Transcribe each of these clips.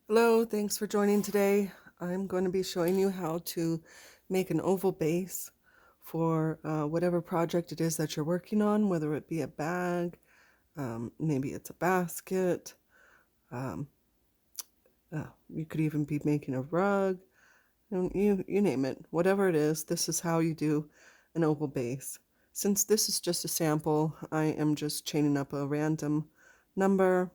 Hello, thanks for joining today. I'm going to be showing you how to make an oval base for whatever project it is that you're working on, whether it be a bag, maybe it's a basket, um, you could even be making a rug, you name it. Whatever it is, this is how you do an oval base. Since this is just a sample, I am just chaining up a random number.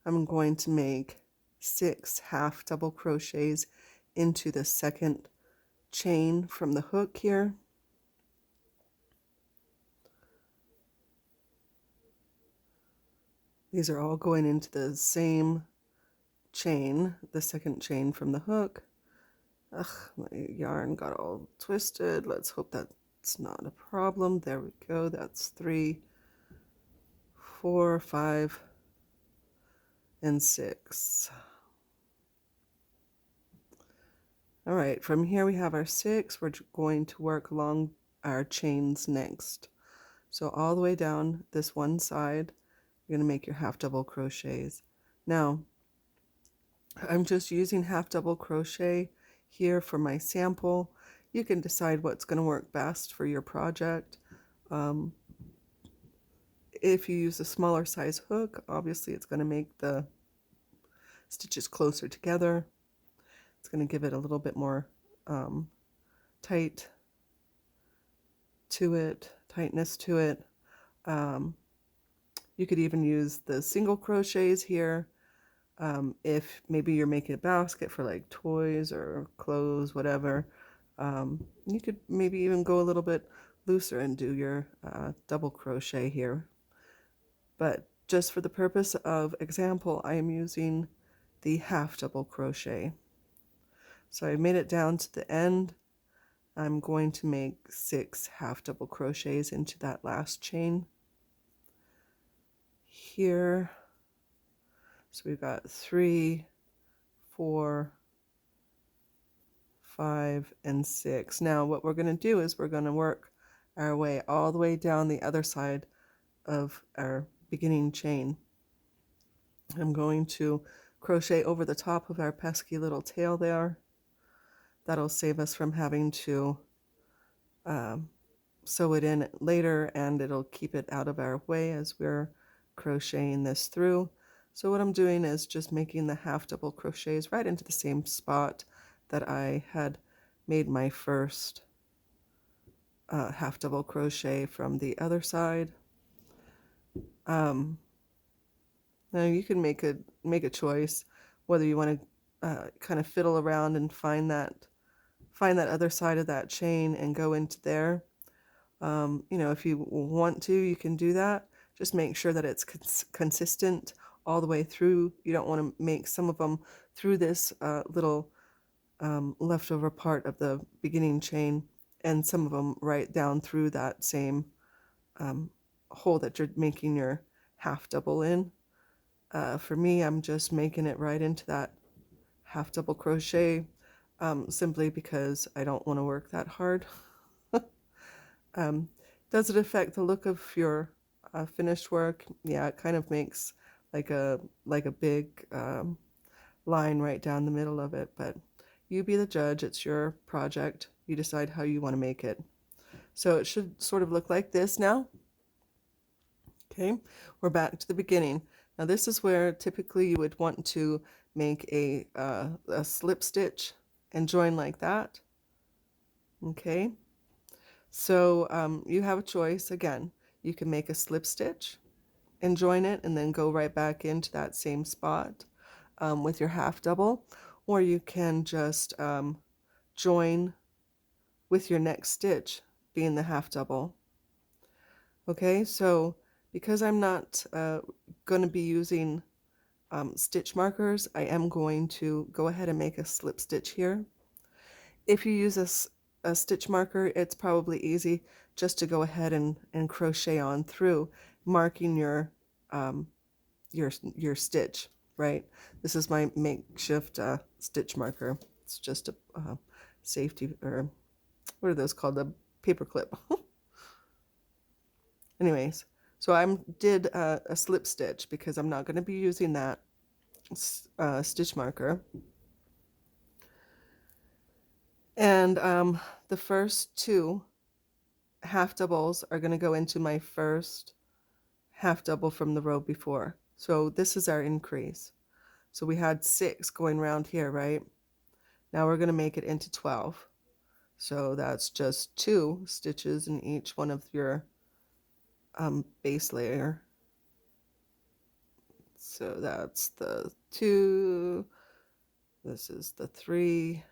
I'm going to make 6 half double crochets into the second chain from the hook here. These are all going into the same chain, the second chain from the hook. Ugh, my yarn got all twisted. Let's hope that's not a problem. There we go. That's 3, 4, 5, and 6. All right, from here we have our 6. We're going to work along our chains next. So all the way down this one side, you're going to make your half double crochets. Now, I'm just using half double crochet here for my sample. You can decide what's going to work best for your project. If you use a smaller size hook, obviously it's going to make the stitches closer together. It's going to give it a little bit more tightness to it. You could even use the single crochets here. If maybe you're making a basket for like toys or clothes, whatever, you could maybe even go a little bit looser and do your double crochet here. But just for the purpose of example, I am using the half double crochet. So I made it down to the end. I'm going to make 6 half double crochets into that last chain here. So we've got 3, 4, 5, and 6. Now what we're going to do is we're going to work our way all the way down the other side of our beginning chain. I'm going to crochet over the top of our pesky little tail there. That'll save us from having to sew it in later, and it'll keep it out of our way as we're crocheting this through. So what I'm doing is just making the half double crochets right into the same spot that I had made my first half double crochet from the other side. Now you can make a choice whether you want to kind of fiddle around and find that other side of that chain and go into there. If you want to, you can do that. Just make sure that it's consistent all the way through. You don't want to make some of them through this little leftover part of the beginning chain, and some of them right down through that same hole that you're making your half double in. For me, I'm just making it right into that half double crochet, simply because I don't want to work that hard. Does it affect the look of your finished work? Yeah, it kind of makes like a big line right down the middle of it, but you be the judge. It's your project. You decide how you want to make it. So it should sort of look like this now. Okay, we're back to the beginning. Now this is where typically you would want to make a slip stitch and join like that. Okay, so you have a choice. Again, you can make a slip stitch and join it and then go right back into that same spot with your half double, or you can just join with your next stitch being the half double. Okay, so because I'm not going to be using stitch markers, I am going to go ahead and make a slip stitch here. If you use a stitch marker, it's probably easy just to go ahead and crochet on through, marking your stitch, right? This is my makeshift stitch marker. It's just a safety, or what are those called? A paper clip. Anyways, so I did a slip stitch because I'm not going to be using that. stitch marker. And the first 2 half doubles are going to go into my first half double from the row before. So this is our increase. So we had 6 going around here, right? Now we're going to make it into 12. So that's just 2 stitches in each one of your base layer. So that's the 2, this is the 3,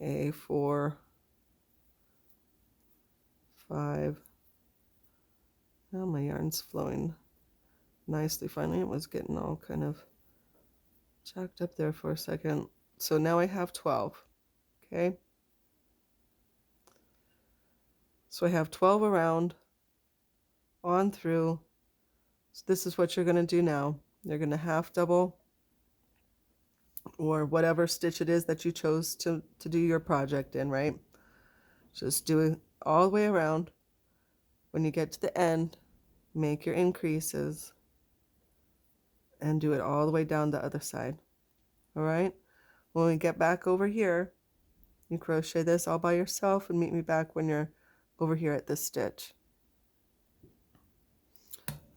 okay, 4, 5. Now my yarn's flowing nicely. Finally, it was getting all kind of jacked up there for a second. So now I have 12, okay? So I have 12 around, on through. So this is what you're going to do now. You're going to half double, or whatever stitch it is that you chose to do your project in, right? Just do it all the way around. When you get to the end, make your increases and do it all the way down the other side. All right? When we get back over here, you crochet this all by yourself and meet me back when you're over here at this stitch.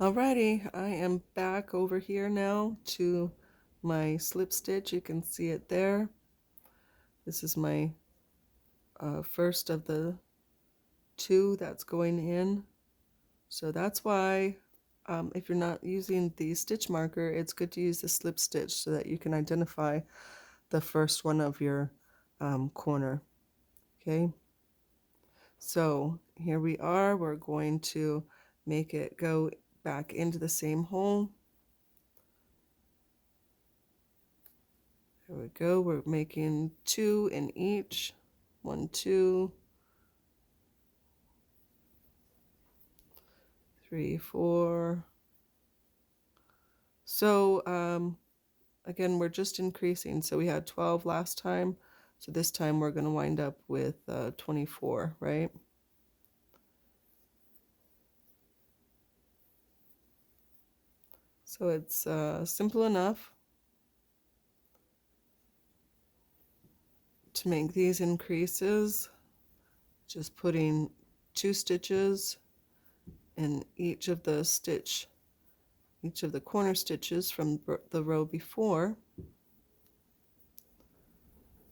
Alrighty, I am back over here now to my slip stitch. You can see it there. This is my first of the 2 that's going in. So that's why if you're not using the stitch marker, it's good to use the slip stitch so that you can identify the first one of your corner. Okay, so here we are. We're going to make it go back into the same hole. There we go. We're making 2 in each. 1, 2, 3, 4. So again, we're just increasing. So we had 12 last time. So this time we're going to wind up with 24, right? So it's simple enough to make these increases. Just putting 2 stitches in each of the corner stitches from the row before,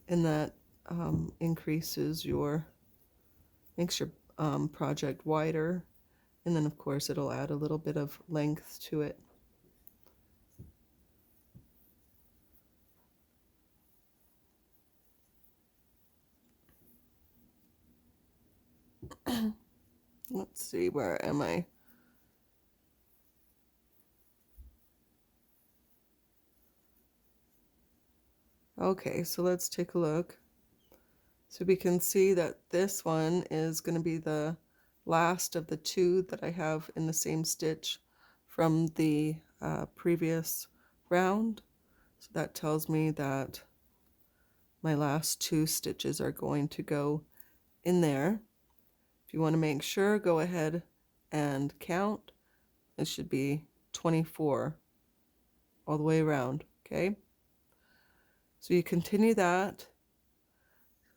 and that increases makes your project wider, and then of course it'll add a little bit of length to it. Let's see, where am I? Okay, so let's take a look. So we can see that this one is going to be the last of the 2 that I have in the same stitch from the previous round. So that tells me that my last 2 stitches are going to go in there. If you want to make sure, go ahead and count. It should be 24 all the way around, okay? So you continue that.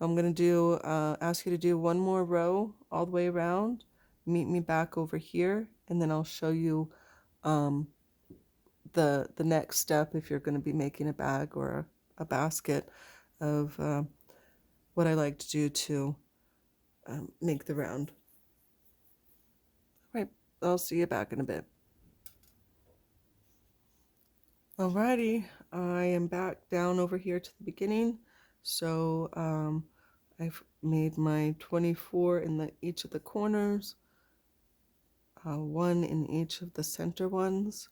I'm going to do ask you to do one more row all the way around. Meet me back over here, and then I'll show you the next step if you're going to be making a bag or a basket of what I like to do to make the round. All right, I'll see you back in a bit. Alrighty, I am back down over here to the beginning. So I've made my 24 in each of the corners, 1 in each of the center ones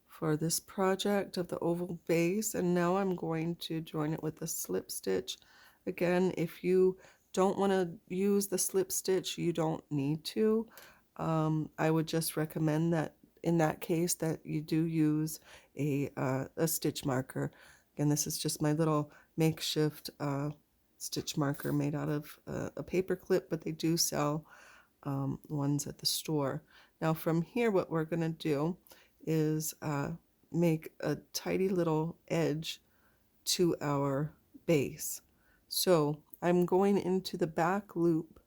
for this project of the oval base, and now I'm going to join it with a slip stitch. Again, if you don't want to use the slip stitch, you don't need to. I would just recommend that in that case that you do use a stitch marker. Again, this is just my little makeshift stitch marker made out of a paper clip, but they do sell ones at the store. Now from here, what we're going to do is make a tidy little edge to our base. So I'm going into the back loop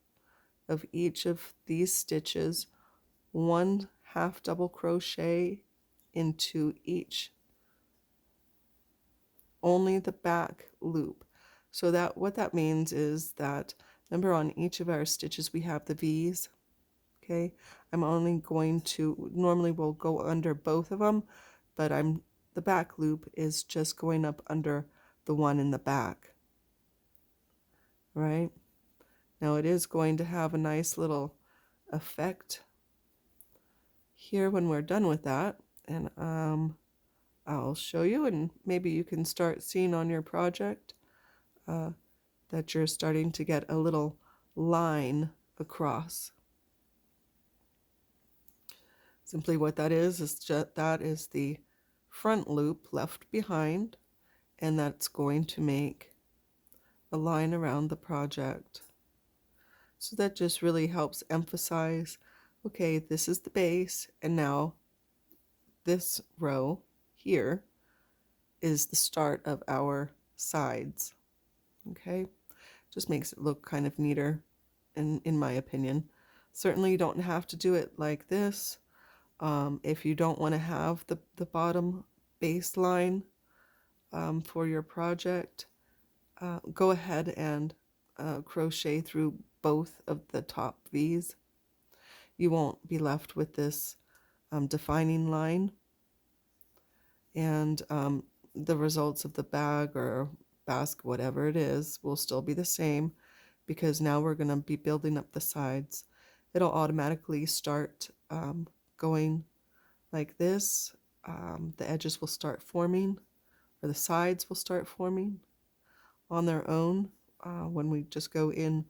of each of these stitches, one half double crochet into each, only the back loop. So that what that means is that, remember, on each of our stitches we have the V's. Okay, I'm only going to, normally we'll go under both of them, but the back loop is just going up under the one in the back. Right? Now it is going to have a nice little effect here when we're done with that, and I'll show you, and maybe you can start seeing on your project that you're starting to get a little line across. Simply what that is just, that is the front loop left behind, and that's going to make a line around the project. So that just really helps emphasize, okay, this is the base, and now this row here is the start of our sides. Okay, just makes it look kind of neater, in my opinion. Certainly you don't have to do it like this. If you don't want to have the bottom baseline for your project, go ahead and crochet through both of the top V's. You won't be left with this defining line, and the results of the bag or basket, whatever it is, will still be the same, because now we're going to be building up the sides. It'll automatically start going like this. The edges will start forming, or the sides will start forming on their own when we just go in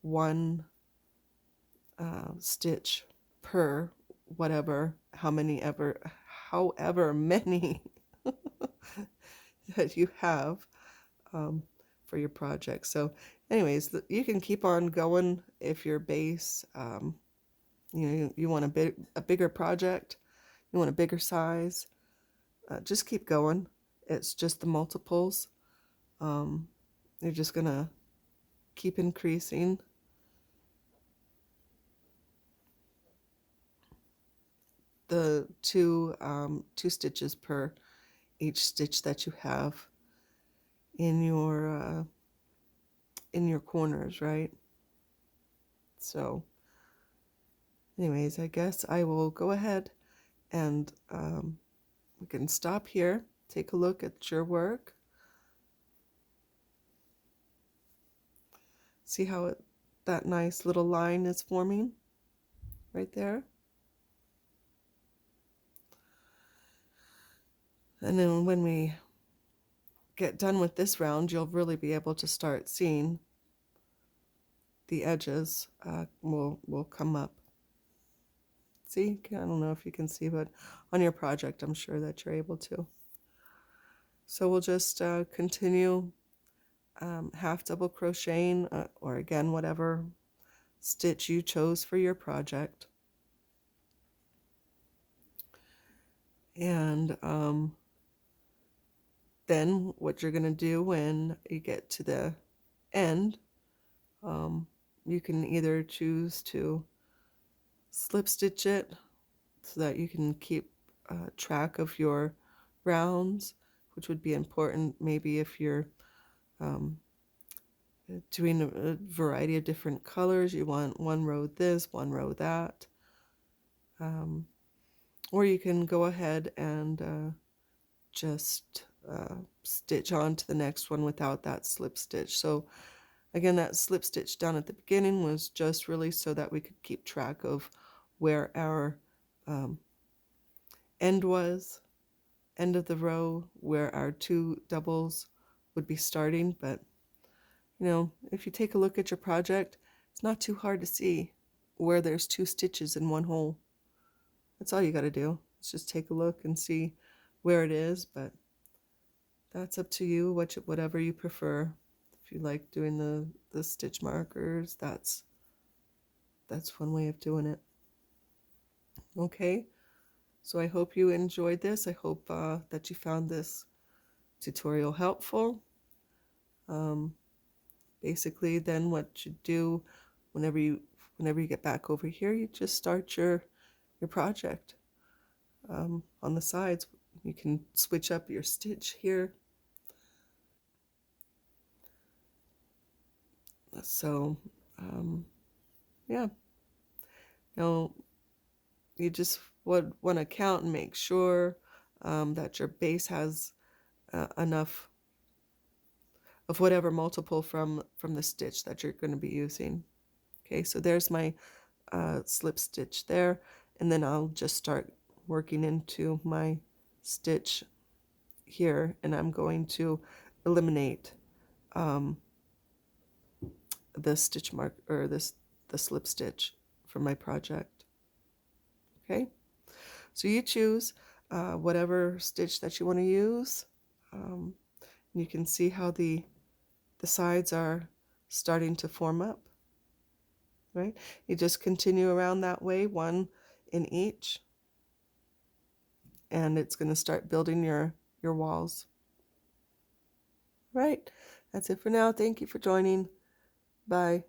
one stitch per however many that you have for your project. So anyways, you can keep on going if your base, you want a bigger project, you want a bigger size, just keep going. It's just the multiples. You're just gonna keep increasing. The two stitches per each stitch that you have in your corners, right? So anyways, I guess I will go ahead and we can stop here, take a look at your work, see how that nice little line is forming right there. And then when we get done with this round, you'll really be able to start seeing the edges will come up. See, I don't know if you can see, but on your project, I'm sure that you're able to. So we'll just continue half double crocheting, or again, whatever stitch you chose for your project. And then what you're going to do when you get to the end, you can either choose to slip stitch it so that you can keep track of your rounds, which would be important maybe if you're doing a variety of different colors. You want one row this, one row that. Or you can go ahead and just stitch on to the next one without that slip stitch. So again, that slip stitch down at the beginning was just really so that we could keep track of where our end was, end of the row, where our two doubles would be starting. But if you take a look at your project, it's not too hard to see where there's two stitches in one hole. That's all you got to do. It's just take a look and see where it is, but that's up to you, whatever you prefer. If you like doing the stitch markers, that's That's one way of doing it. Okay, so I hope you enjoyed this. I hope that you found this tutorial helpful. Um, Basically, then what you do whenever you get back over here, you just start your project. On the sides, you can switch up your stitch here. So yeah, now you just would want to count and make sure that your base has enough of whatever multiple from the stitch that you're going to be using. Okay, so there's my slip stitch there, and then I'll just start working into my stitch here, and I'm going to eliminate the stitch mark, or the slip stitch from my project. Okay, so you choose whatever stitch that you want to use. You can see how the sides are starting to form up, right? You just continue around that way, one in each, and it's going to start building your walls. Right, that's it for now. Thank you for joining. Bye.